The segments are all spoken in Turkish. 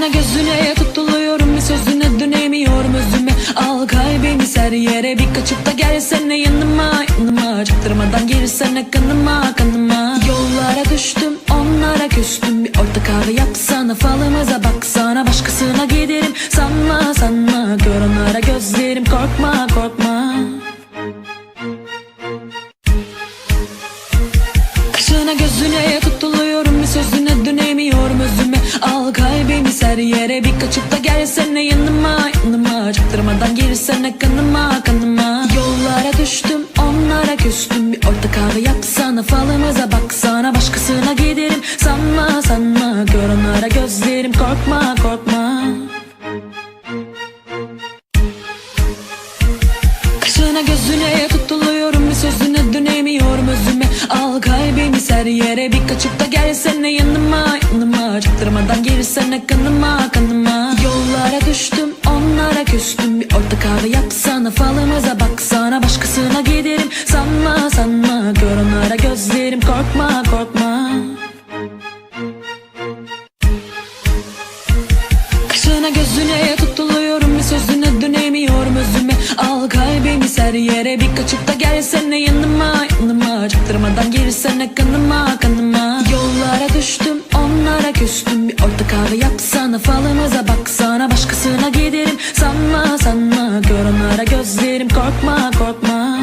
Kaşına gözüne tutuluyorum, bir sözüne dönemiyorum özüme. Al kalbimi ser yere, bir kaçıp da gelsene yanıma, yanıma. Çaktırmadan girsene kanıma, kanıma. Yollara düştüm, onlara küstüm. Bir orta kahve yapsana, falımıza baksana. Başkasına giderim sanma, sanma. Gör onlara gözlerim, korkma, korkma. Kaşına gözüne tutuluyorum, bir sözüne dönemiyorum özüme. Al kalbimi ser yere, bir kaçıp da gelsene yanıma, yanıma. Çaktırmadan girsene kanıma, kanıma. Yollara düştüm, onlara küstüm. Bir orta kahve yapsana, falımıza baksana. Başkasına giderim sanma, sanma. Gör onlara gözlerim, korkma, korkma. Kaşına gözüne tutuluyorum, bir sözüne dönemiyorum özüme. Al kalbimi ser yere, bir kaçıp da gelsene yanıma, yanıma. Çaktırmadan girsene kanıma, kanıma. Yollara düştüm, onlara küstüm. Bir orta kahve yapsana, falımıza baksana. Başkasına giderim sanma, sanma. Gör onlara gözlerim, korkma, korkma. Kaşına gözüne tutuluyorum, bir sözüne dönemiyorum özüme. Al kalbimi ser yere, bir kaçıp da gelsene yanıma, yanıma. Çaktırmadan girsene kanıma, kanıma. Yollara düştüm, onlara küstüm. Bir orta kahve yapsana, falımıza baksana. Başkasına giderim sanma, sanma. Gör onlara gözlerim, korkma, korkma.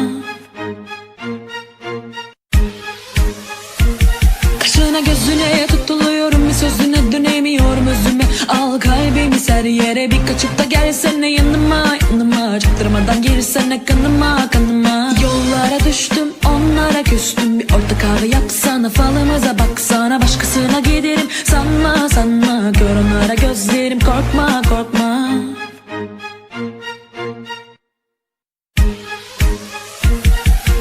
Kaşına gözüne tutuluyorum, bir sözüne dönemiyorum özüme. Al kalbimi ser yere, bir kaçıp da gelsene yanıma, yanıma. Çaktırmadan girsene kanıma, kanıma. Yollara düştüm, onlara küstüm. Bir orta kahve yapsana, falımıza baksana. Başkasına giderim sanma, sanma. Gör onlara gözlerim, korkma, korkma.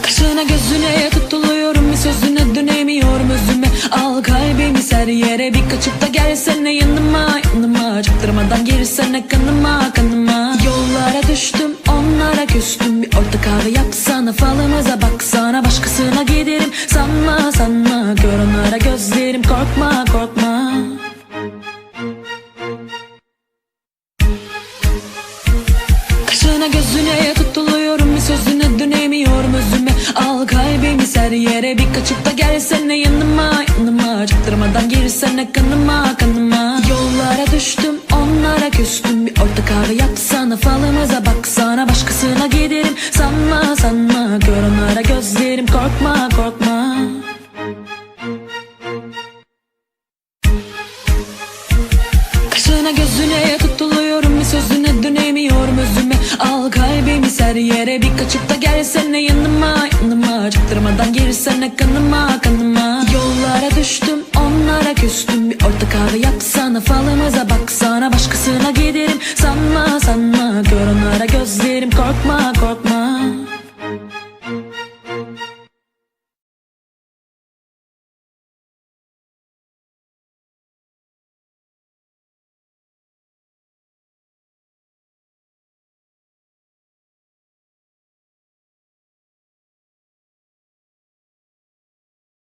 Kaşına gözüne tutuluyorum, bir sözüne dönemiyorum özüme. Al kalbimi ser yere, bir kaçıp da gelsene yanıma, yanıma. Çaktırmadan girsene kanıma, kanıma. Yollara düştüm, onlara küstüm. Bir orta kahve yapsana, falımıza baksana. Başkasına giderim sanma, sanma. Gör onlara gözlerim, korkma, korkma. Kaşına gözüne tutuluyorum, bir sözüne dönemiyorum özüme. Al kalbimi ser yere, bir kaçıp da gelsene yanıma, yanıma. Çaktırmadan girsene kanıma, kanıma. Yollara düştüm, onlara küstüm. Bir orta kahve yapsana, falımıza baksana. Başkasına giderim sanma, sanma. Gör onlara gözlerim, korkma, korkma. Kaşına gözüne tutuluyorum, bir sözüne dönemiyorum özüme. Al kalbimi ser yere, bir kaçıp da gelsene yanıma, yanıma. Çaktırmadan girsene kanıma, kanıma. Yollara düştüm, onlara küstüm. Bir orta kahve yapsana, falımıza baksana. Başkasına giderim sanma, sanma. Gör onlara gözlerim, korkma, korkma.